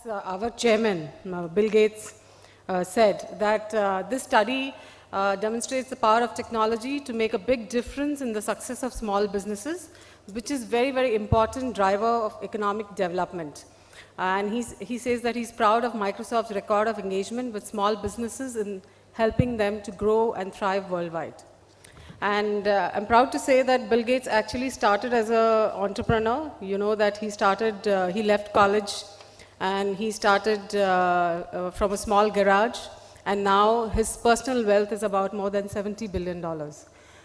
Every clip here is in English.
our chairman, Bill Gates, said that this study demonstrates the power of technology to make a big difference in the success of small businesses, which is very, very important driver of economic development. And he says that he's proud of Microsoft's record of engagement with small businesses in helping them to grow and thrive worldwide. And I'm proud to say that Bill Gates actually started as an entrepreneur. You know that he left college and he started from a small garage, and now his personal wealth is about more than $70 billion.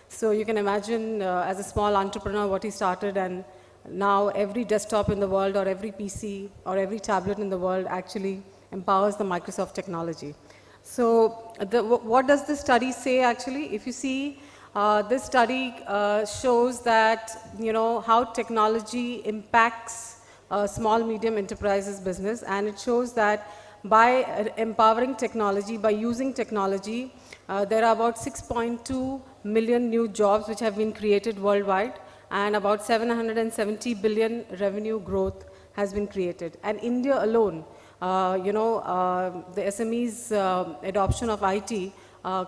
So you can imagine as a small entrepreneur what he started, and now every desktop in the world or every PC or every tablet in the world actually empowers the Microsoft technology. So what does this study say actually? If you see, this study shows that, how technology impacts small, medium enterprises business, and it shows that by empowering technology, by using technology, there are about 6.2 million new jobs which have been created worldwide, and about 770 billion revenue growth has been created. And India alone, the SMEs adoption of IT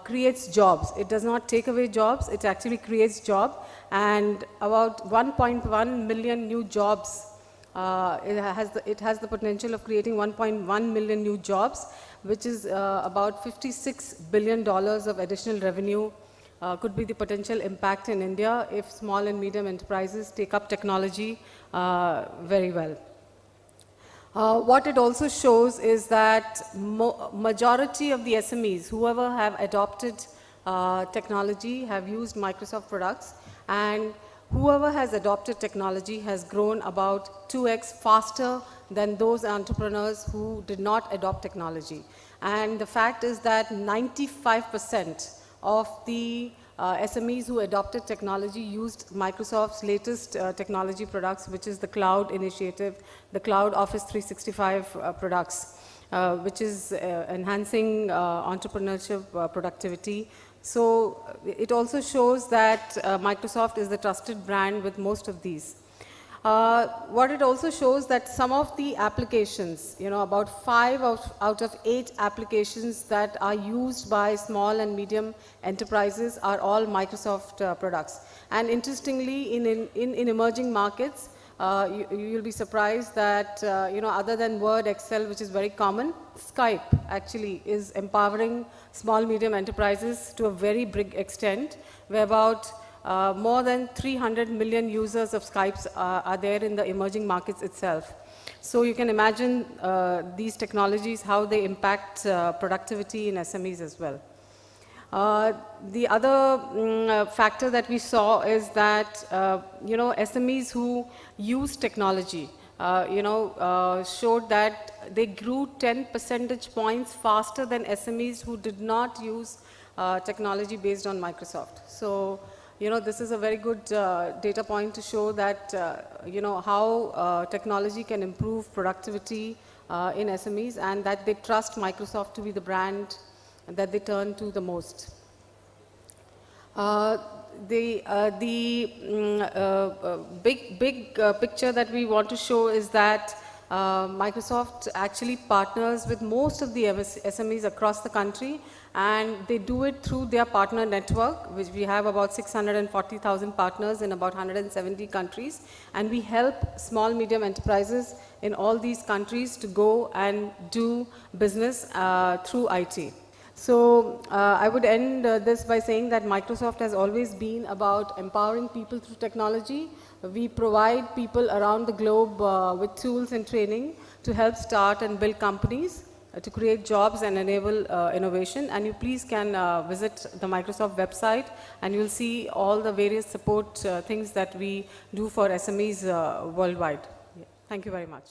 creates jobs. It does not take away jobs, it actually creates jobs, and about 1.1 million new jobs. It has the potential of creating 1.1 million new jobs, which is about $56 billion of additional revenue could be the potential impact in India if small and medium enterprises take up technology very well. What it also shows is that majority of the SMEs, whoever have adopted technology, have used Microsoft products, and whoever has adopted technology has grown about 2x faster than those entrepreneurs who did not adopt technology. And the fact is that 95% of the SMEs who adopted technology used Microsoft's latest technology products, which is the cloud initiative, the cloud Office 365 products, which is enhancing entrepreneurship productivity. So it also shows that Microsoft is the trusted brand with most of these. What it also shows that some of the applications, about 5 out of 8 applications that are used by small and medium enterprises are all Microsoft products. And interestingly, in emerging markets, you'll be surprised that, other than Word, Excel, which is very common, Skype actually is empowering small, medium enterprises to a very big extent, where about more than 300 million users of Skype are there in the emerging markets itself. So you can imagine these technologies, how they impact productivity in SMEs as well. The other factor that we saw is that, SMEs who use technology, showed that they grew 10 percentage points faster than SMEs who did not use technology based on Microsoft. So, this is a very good data point to show that, how technology can improve productivity in SMEs, and that they trust Microsoft to be the brand that they turn to the most. The big picture that we want to show is that Microsoft actually partners with most of the SMEs across the country, and they do it through their partner network, which we have about 640,000 partners in about 170 countries, and we help small, medium enterprises in all these countries to go and do business through IT. So I would end this by saying that Microsoft has always been about empowering people through technology. We provide people around the globe with tools and training to help start and build companies, to create jobs and enable innovation. And you please can visit the Microsoft website, and you'll see all the various support things that we do for SMEs worldwide. Yeah. Thank you very much.